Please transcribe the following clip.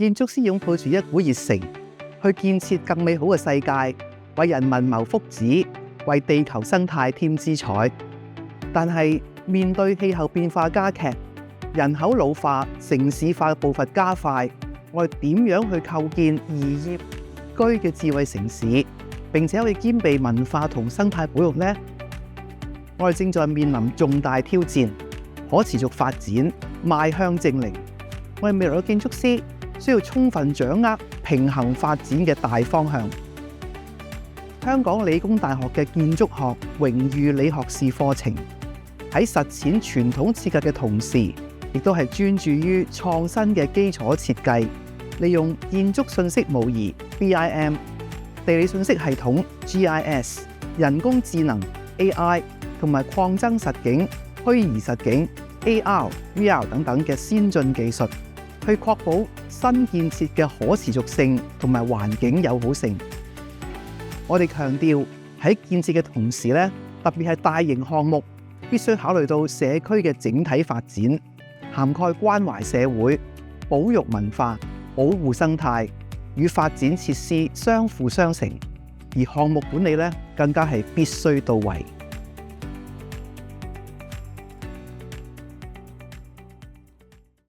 建築師擁抱住一股熱誠，去建設更美好嘅世界，為人民謀福祉，為地球生態添姿彩。但係面對氣候變化加劇、人口老化、城市化步伐加快，我哋點樣去構建宜業居嘅智慧城市，並且可以兼備文化同生態保育呢？我哋正在面臨重大挑戰，可持續發展邁向淨零。我哋未來嘅建築師需要充分掌握平衡發展嘅大方向。香港理工大學嘅建築學榮譽理學士課程喺實踐傳統設計嘅同時，亦都係專注於創新嘅基礎設計，利用建築信息模擬 BIM、地理信息系統 GIS、人工智能 AI 同埋擴增實境、虛擬實境 AR、VR 等等嘅先進技術，去確保新建設嘅可持續性同埋環境友好性。我哋強調喺建設嘅同時咧，特別係大型項目，必須考慮到社區嘅整體發展，涵蓋關懷社會、保育文化、保護生態與發展設施相輔相成，而項目管理咧更加係必須到位。